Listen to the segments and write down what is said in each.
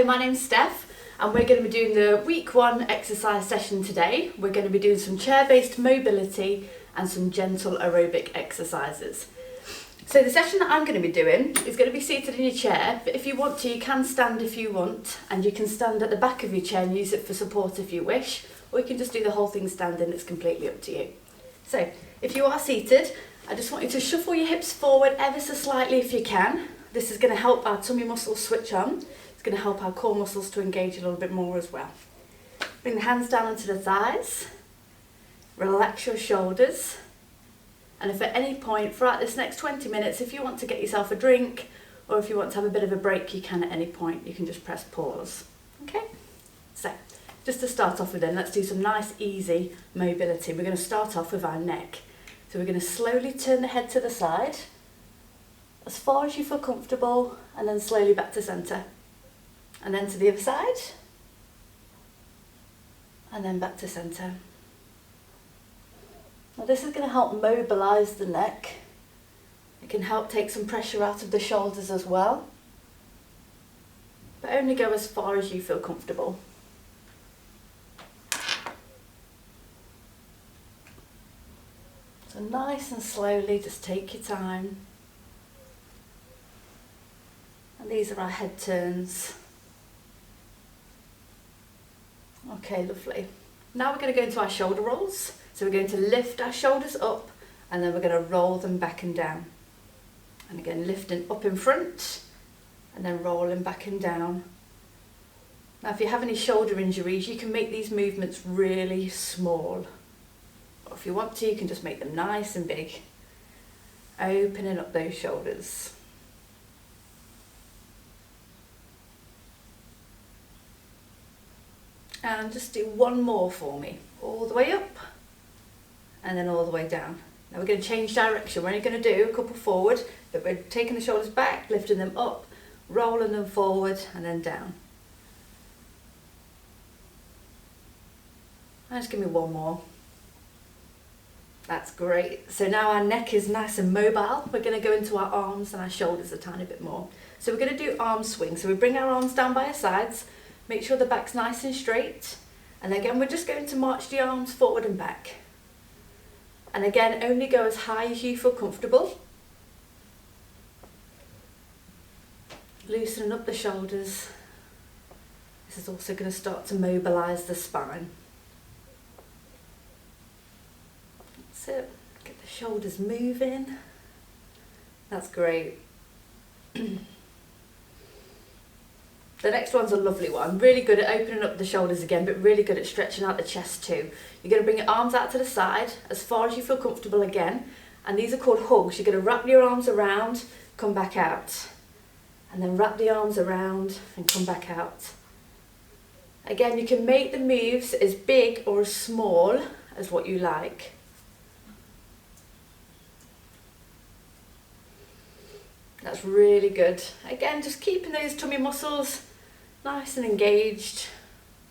my name's Steph and we're going to be doing the week 1 exercise session today. We're going to be doing some chair-based mobility and some gentle aerobic exercises. So the session that I'm going to be doing is going to be seated in your chair, but if you want to, you can stand if you want, and you can stand at the back of your chair and use it for support if you wish, or you can just do the whole thing standing. It's completely up to you. So if you are seated, I just want you to shuffle your hips forward ever so slightly if you can. This is going to help our tummy muscles switch on. It's going to help our core muscles to engage a little bit more as well. Bring the hands down onto the thighs. Relax your shoulders. And if at any point throughout this next 20 minutes, if you want to get yourself a drink or if you want to have a bit of a break, you can at any point. You can just press pause. Okay? So, just to start off with then, let's do some nice easy mobility. We're going to start off with our neck. So we're going to slowly turn the head to the side, as far as you feel comfortable, and then slowly back to centre. And then to the other side, and then back to centre. Now this is going to help mobilise the neck. It can help take some pressure out of the shoulders as well. But only go as far as you feel comfortable. So nice and slowly, just take your time. And these are our head turns. Okay, lovely. Now we're going to go into our shoulder rolls. So we're going to lift our shoulders up and then we're going to roll them back and down. And again, lifting up in front and then rolling back and down. Now if you have any shoulder injuries, you can make these movements really small. Or if you want to, you can just make them nice and big. Opening up those shoulders. And just do one more for me. All the way up and then all the way down. Now we're going to change direction. We're only going to do a couple forward, but we're taking the shoulders back, lifting them up, rolling them forward and then down. And just give me one more. That's great. So now our neck is nice and mobile. We're going to go into our arms and our shoulders a tiny bit more. So we're going to do arm swing. So we bring our arms down by our sides, make sure the back's nice and straight. And again, we're just going to march the arms forward and back. And again, only go as high as you feel comfortable. Loosening up the shoulders. This is also going to start to mobilise the spine. That's it. Get the shoulders moving. That's great. The next one's a lovely one. Really good at opening up the shoulders again, but really good at stretching out the chest too. You're going to bring your arms out to the side as far as you feel comfortable again. And these are called hugs. You're going to wrap your arms around, come back out. And then wrap the arms around and come back out. Again, you can make the moves as big or as small as what you like. That's really good. Again, just keeping those tummy muscles nice and engaged.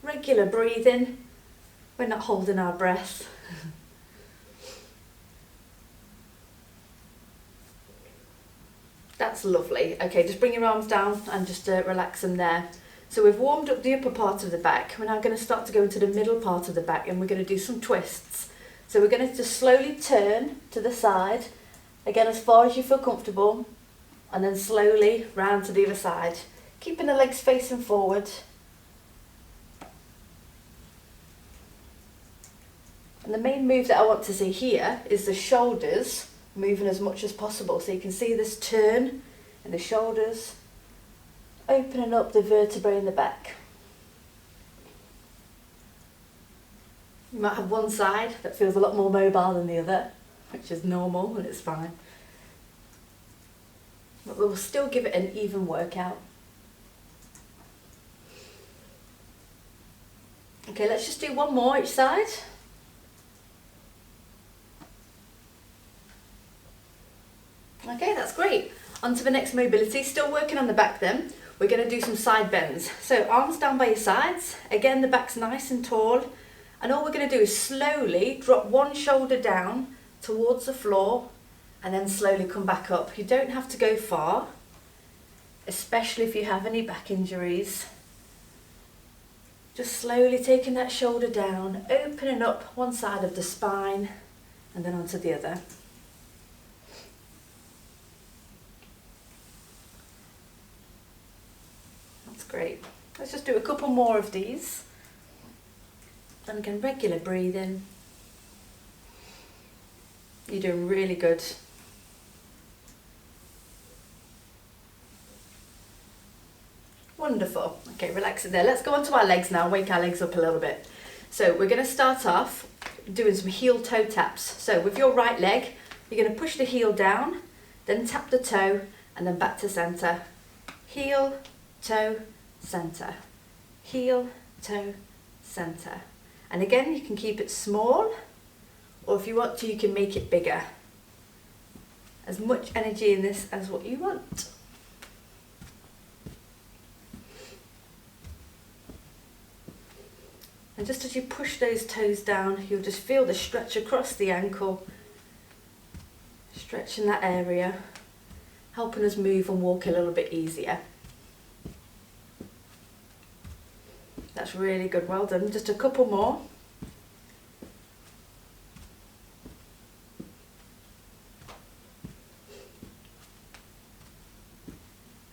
Regular breathing. We're not holding our breath. That's lovely. Okay, just bring your arms down and just relax them there. So we've warmed up the upper part of the back. We're now going to start to go into the middle part of the back and we're going to do some twists. So we're going to just slowly turn to the side. Again, as far as you feel comfortable. And then slowly round to the other side, keeping the legs facing forward. And the main move that I want to see here is the shoulders moving as much as possible. So you can see this turn in the shoulders, opening up the vertebrae in the back. You might have one side that feels a lot more mobile than the other, which is normal and it's fine. But we'll still give it an even workout. Okay, let's just do one more each side. Okay, that's great. On to the next mobility. Still working on the back then. We're going to do some side bends. So arms down by your sides. Again, the back's nice and tall. And all we're going to do is slowly drop one shoulder down towards the floor and then slowly come back up. You don't have to go far, especially if you have any back injuries. Just slowly taking that shoulder down, opening up one side of the spine and then onto the other. That's great. Let's just do a couple more of these. And again, regular breathing. You're doing really good. Wonderful. Okay, relax it there. Let's go on to our legs now, wake our legs up a little bit. So we're going to start off doing some heel toe taps. So with your right leg, you're going to push the heel down, then tap the toe, and then back to centre. Heel, toe, centre. Heel, toe, centre. And again, you can keep it small, or if you want to, you can make it bigger. As much energy in this as what you want. And just as you push those toes down, you'll just feel the stretch across the ankle, stretching that area, helping us move and walk a little bit easier. That's really good, well done. Just a couple more.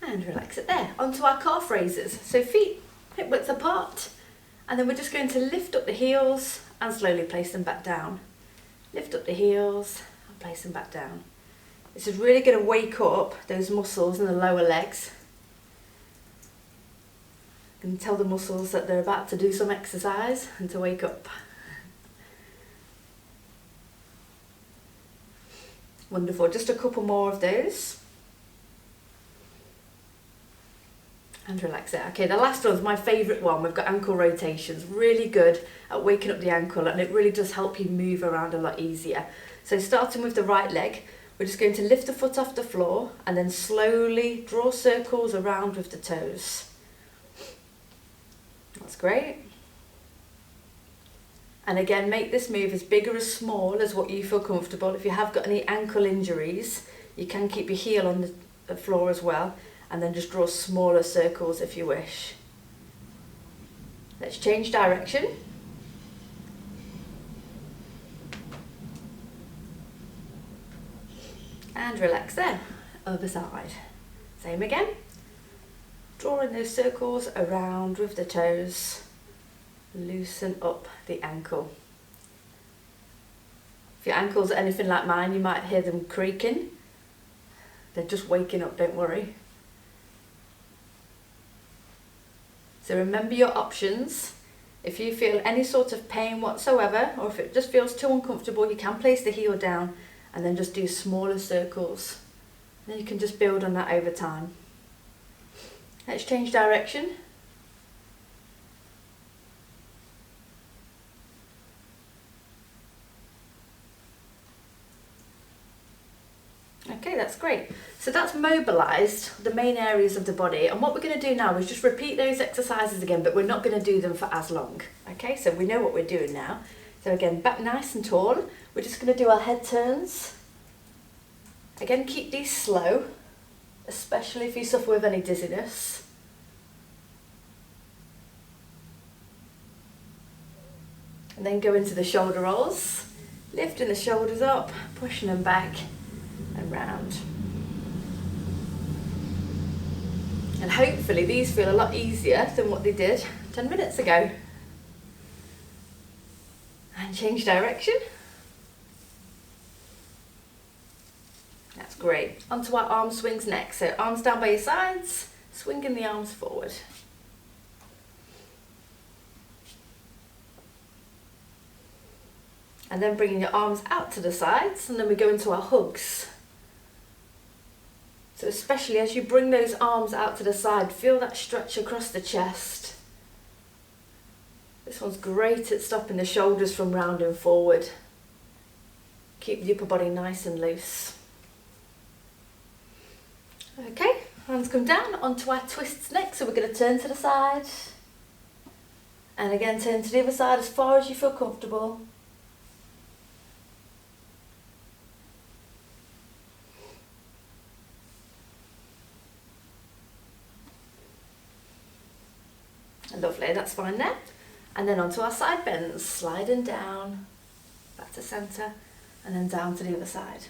And relax it there. Onto our calf raises. So feet hip width apart. And then we're just going to lift up the heels and slowly place them back down. Lift up the heels and place them back down. This is really going to wake up those muscles in the lower legs. You can tell the muscles that they're about to do some exercise and to wake up. Wonderful, just a couple more of those. And relax it. Okay, the last one's my favourite one. We've got ankle rotations. Really good at waking up the ankle, and it really does help you move around a lot easier. So starting with the right leg, we're just going to lift the foot off the floor and then slowly draw circles around with the toes. That's great. And again, make this move as big or as small as what you feel comfortable. If you have got any ankle injuries, you can keep your heel on the floor as well. And then just draw smaller circles if you wish. Let's change direction. And relax there. Other side. Same again. Drawing those circles around with the toes. Loosen up the ankle. If your ankles are anything like mine, you might hear them creaking. They're just waking up, don't worry. So remember your options. If you feel any sort of pain whatsoever, or if it just feels too uncomfortable, you can place the heel down and then just do smaller circles. Then you can just build on that over time. Let's change direction. Okay, that's great. So that's mobilised the main areas of the body, and what we're going to do now is just repeat those exercises again, but we're not going to do them for as long. Okay, so we know what we're doing now. So again, back nice and tall. We're just going to do our head turns. Again, keep these slow, especially if you suffer with any dizziness. And then go into the shoulder rolls, lifting the shoulders up, pushing them back and round. And hopefully these feel a lot easier than what they did 10 minutes ago. And change direction. That's great. Onto our arm swings next. So arms down by your sides, swinging the arms forward. And then bringing your arms out to the sides, and then we go into our hugs. So especially as you bring those arms out to the side, feel that stretch across the chest. This one's great at stopping the shoulders from rounding forward. Keep the upper body nice and loose. Okay, hands come down onto our twists next. So we're going to turn to the side. And again, turn to the other side as far as you feel comfortable. Lovely, that's fine there. And then onto our side bends, sliding down, back to centre, and then down to the other side.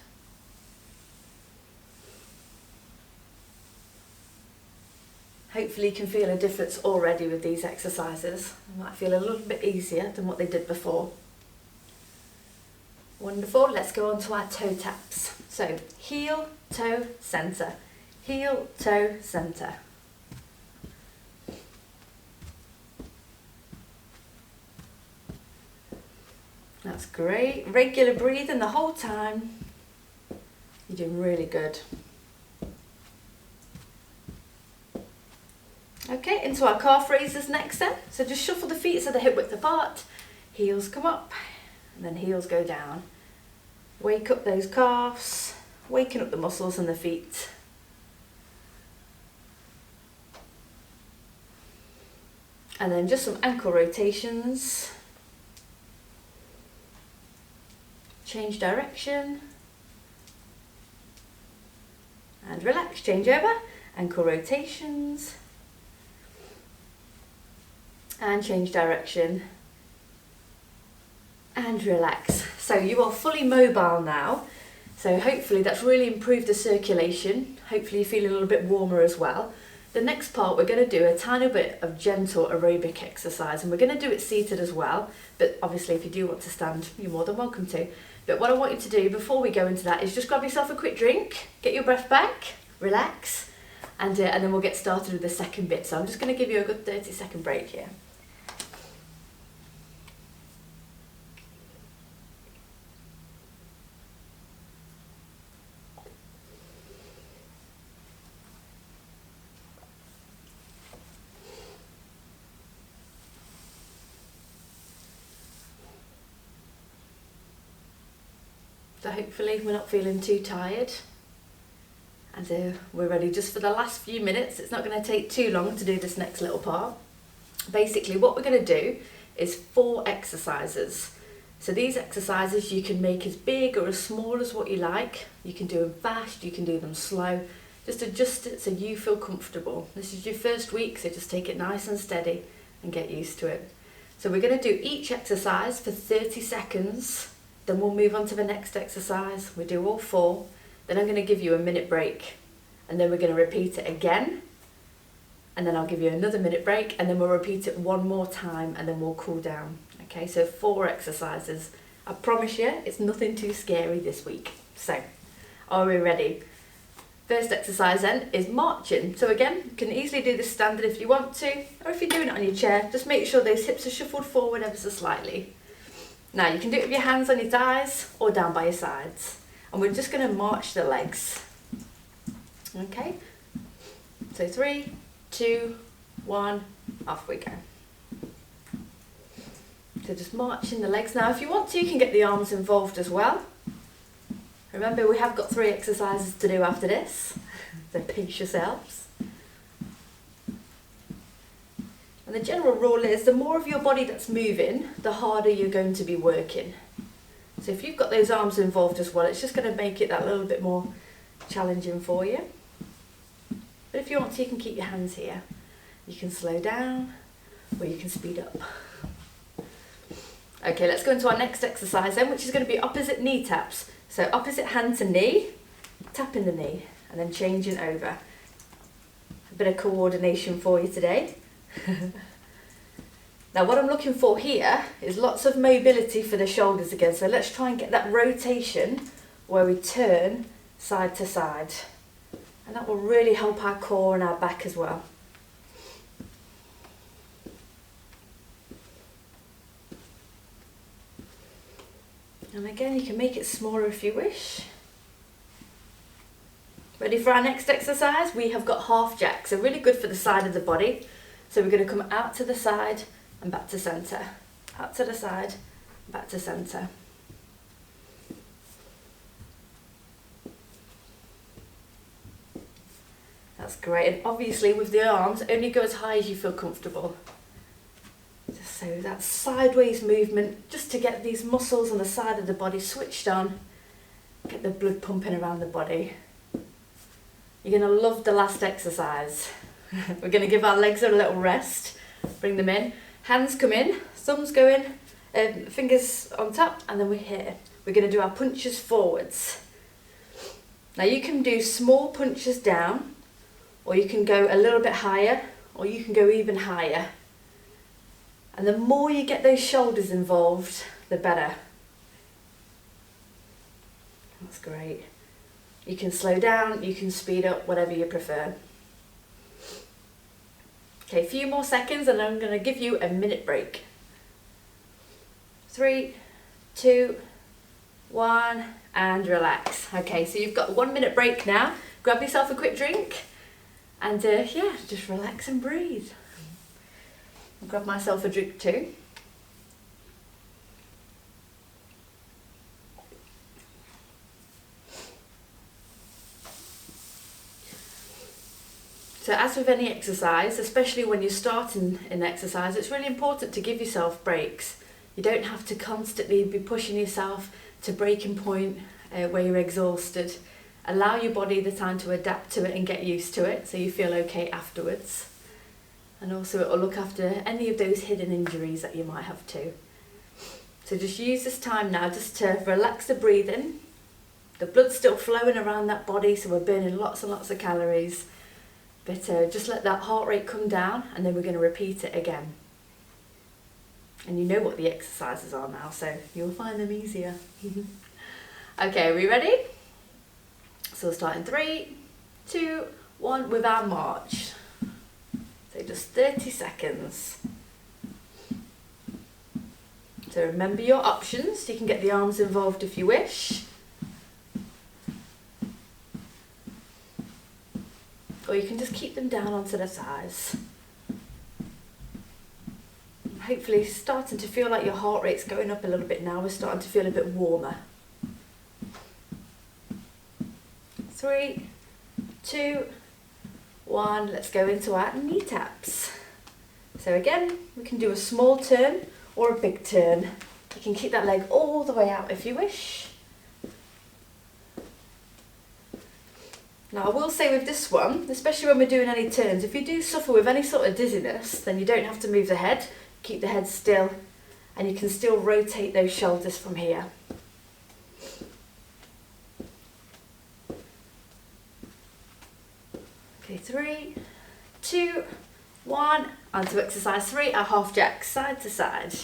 Hopefully you can feel a difference already with these exercises. They might feel a little bit easier than what they did before. Wonderful, let's go on to our toe taps. So heel, toe, centre. Heel, toe, centre. That's great. Regular breathing the whole time. You're doing really good. Okay, into our calf raises next then. So just shuffle the feet so they're hip width apart. Heels come up and then heels go down. Wake up those calves, waking up the muscles in the feet. And then just some ankle rotations. Change direction. And relax, change over. Ankle rotations. And change direction. And relax. So you are fully mobile now. So hopefully that's really improved the circulation. Hopefully you feel a little bit warmer as well. The next part, we're going to do a tiny bit of gentle aerobic exercise, and we're going to do it seated as well. But obviously if you do want to stand, you're more than welcome to. But what I want you to do before we go into that is just grab yourself a quick drink, get your breath back, relax, and then we'll get started with the second bit. So I'm just going to give you a good 30-second break here. So hopefully we're not feeling too tired, and we're ready just for the last few minutes. It's not going to take too long to do this next little part. Basically what we're going to do is 4 exercises. So these exercises you can make as big or as small as what you like. You can do them fast, you can do them slow. Just adjust it so you feel comfortable. This is your first week, so just take it nice and steady and get used to it. So we're going to do each exercise for 30 seconds. Then we'll move on to the next exercise. We do all 4. Then I'm going to give you a minute break. And then we're going to repeat it again. And then I'll give you another minute break. And then we'll repeat it one more time. And then we'll cool down. Okay, so 4 exercises. I promise you, it's nothing too scary this week. So, are we ready? First exercise then is marching. So again, you can easily do this standard if you want to. Or if you're doing it on your chair, just make sure those hips are shuffled forward ever so slightly. Now you can do it with your hands on your thighs or down by your sides. And we're just going to march the legs. Okay? So 3, 2, 1, off we go. So just marching the legs. Now if you want to, you can get the arms involved as well. Remember, we have got 3 exercises to do after this. So pace yourselves. And the general rule is the more of your body that's moving, the harder you're going to be working. So if you've got those arms involved as well, it's just going to make it that little bit more challenging for you. But if you want to, you can keep your hands here. You can slow down or you can speed up. Okay, let's go into our next exercise then, which is going to be opposite knee taps. So opposite hand to knee, tapping the knee and then changing over. A bit of coordination for you today. Now what I'm looking for here is lots of mobility for the shoulders again. So let's try and get that rotation where we turn side to side. And that will really help our core and our back as well. And again, you can make it smaller if you wish. Ready for our next exercise? We have got half jacks, so really good for the side of the body. So we're going to come out to the side and back to centre. Out to the side, back to centre. That's great. And obviously with the arms, only go as high as you feel comfortable. Just so that sideways movement, just to get these muscles on the side of the body switched on. Get the blood pumping around the body. You're going to love the last exercise. We're going to give our legs a little rest Bring them in. Hands come in, thumbs go in, fingers on top, and then we're here. We're going to do our punches forwards. Now you can do small punches down, or you can go a little bit higher, or you can go even higher. And the more you get those shoulders involved, the better. That's great. You can slow down, you can speed up, whatever you prefer. Okay, a few more seconds and I'm going to give you a minute break. 3, 2, 1, and relax. Okay, so you've got a 1 minute break now. Grab yourself a quick drink and yeah, just relax and breathe. I'll grab myself a drink too. So as with any exercise, especially when you're starting an exercise, it's really important to give yourself breaks. You don't have to constantly be pushing yourself to breaking point where you're exhausted. Allow your body the time to adapt to it and get used to it so you feel okay afterwards. And also it will look after any of those hidden injuries that you might have too. So just use this time now just to relax the breathing. The blood's still flowing around that body, so we're burning lots and lots of calories. But just let that heart rate come down and then we're going to repeat it again. And you know what the exercises are now, so you'll find them easier. Okay, are we ready? So we'll start in 3, 2, 1 with our march. So just 30 seconds. So remember your options. You can get the arms involved if you wish. Or you can just keep them down onto the sides. Hopefully starting to feel like your heart rate's going up a little bit now. We're starting to feel a bit warmer. 3, 2, 1, let's go into our knee taps. So again, we can do a small turn or a big turn. You can keep that leg all the way out if you wish. Now I will say with this one, especially when we're doing any turns, if you do suffer with any sort of dizziness, then you don't have to move the head. Keep the head still and you can still rotate those shoulders from here. Okay, 3, 2, 1, on to exercise 3, our half jack, side to side.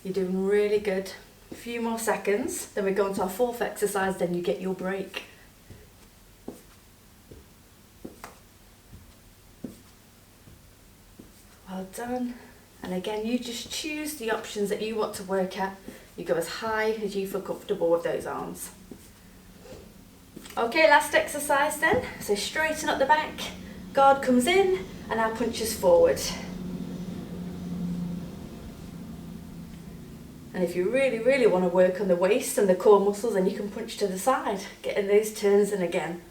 You're doing really good. A few more seconds, then we go on to our fourth exercise, then you get your break. Well done. And again, you just choose the options that you want to work at. You go as high as you feel comfortable with those arms. Okay, last exercise then. So straighten up the back, guard comes in, and our punches forward. And if you really, really want to work on the waist and the core muscles, then you can punch to the side, getting those turns in again.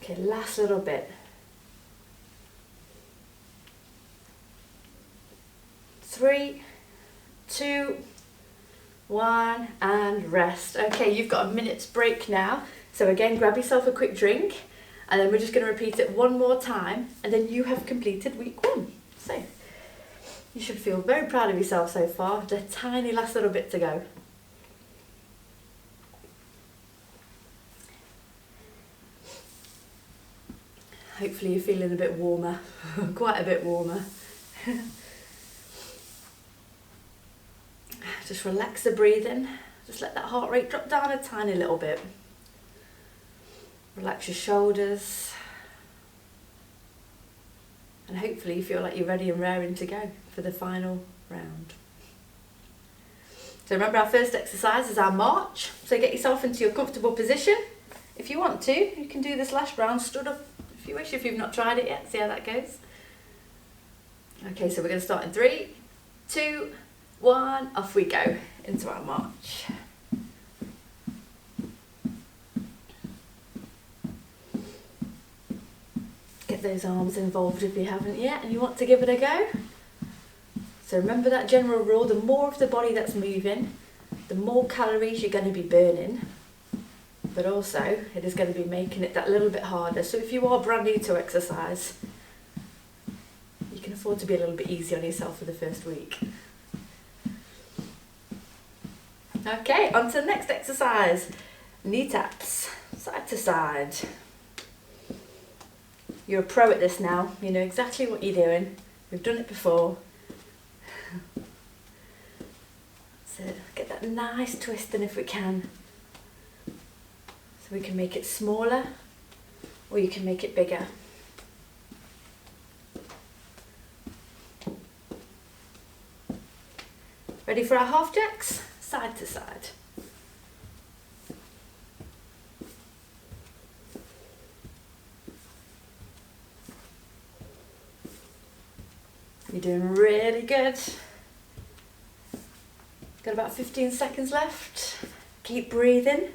Okay, last little bit. 3, 2, 1, and rest. Okay, you've got a minute's break now. So again, grab yourself a quick drink. And then we're just going to repeat it one more time, and then you have completed week 1. So, you should feel very proud of yourself so far. The tiny last little bit to go. Hopefully you're feeling a bit warmer, quite a bit warmer. Just relax the breathing. Just let that heart rate drop down a tiny little bit. Relax your shoulders and hopefully you feel like you're ready and raring to go for the final round. So remember, our first exercise is our march, so get yourself into your comfortable position. If you want to, you can do this last round stood up if you wish, if you've not tried it yet, see how that goes. Okay, so we're going to start in 3, 2, 1, off we go into our march. Get those arms involved if you haven't yet and you want to give it a go. So remember that general rule, the more of the body that's moving, the more calories you're going to be burning, but also it is going to be making it that little bit harder. So if you are brand new to exercise, you can afford to be a little bit easy on yourself for the first week. Okay, on to the next exercise. Knee taps, side to side. You're a pro at this now, you know exactly what you're doing. We've done it before. So get that nice twist in if we can. So we can make it smaller, or you can make it bigger. Ready for our half jacks? Side to side. You're doing really good. Got about 15 seconds left. Keep breathing.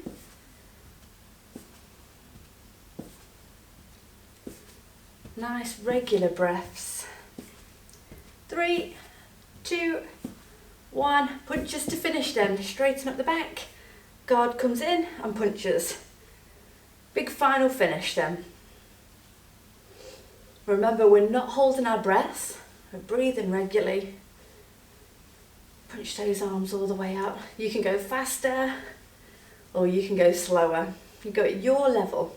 Nice regular breaths. 3, 2, 1. Punches to finish them. Straighten up the back. Guard comes in and punches. Big final finish then. Remember, we're not holding our breath. We're breathing regularly. Punch those arms all the way out. You can go faster or you can go slower. You go at your level.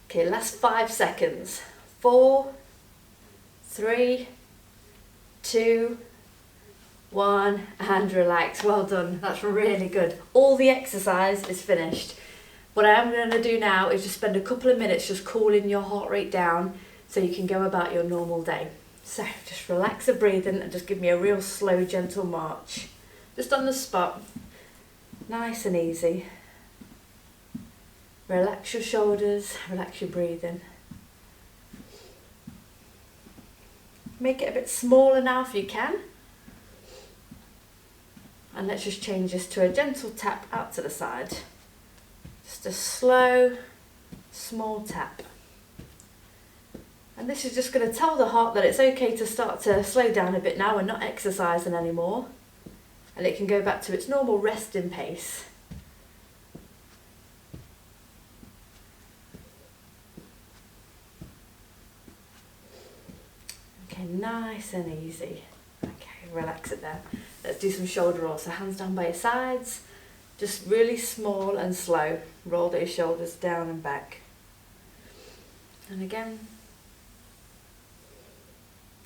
Okay, last 5 seconds. 4, 3, 2, 1, and relax. Well done. That's really good. All the exercise is finished. What I am going to do now is just spend a couple of minutes just cooling your heart rate down so you can go about your normal day. So just relax the breathing and just give me a real slow, gentle march. Just on the spot. Nice and easy. Relax your shoulders, relax your breathing. Make it a bit smaller now if you can. And let's just change this to a gentle tap out to the side. Just a slow, small tap. And this is just going to tell the heart that it's okay to start to slow down a bit now. We're not exercising anymore. And it can go back to its normal resting pace. Okay, nice and easy. Okay, relax it there. Let's do some shoulder rolls. So hands down by your sides. Just really small and slow. Roll those shoulders down and back. And again.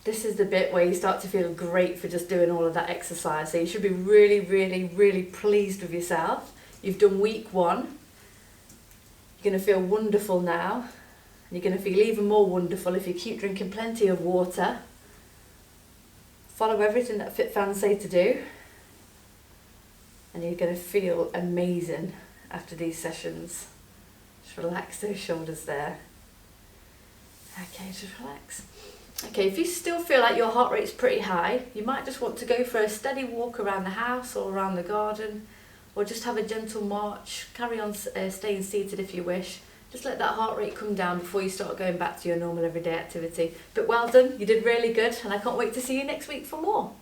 This is the bit where you start to feel great for just doing all of that exercise. So you should be really, really, really pleased with yourself. You've done week 1. You're going to feel wonderful now. And you're going to feel even more wonderful if you keep drinking plenty of water. Follow everything that fit fans say to do. And you're going to feel amazing after these sessions. Just relax those shoulders there. Okay, just relax. Okay, if you still feel like your heart rate's pretty high, you might just want to go for a steady walk around the house or around the garden, or just have a gentle march. Carry on staying seated if you wish. Just let that heart rate come down before you start going back to your normal everyday activity. But well done, you did really good, and I can't wait to see you next week for more.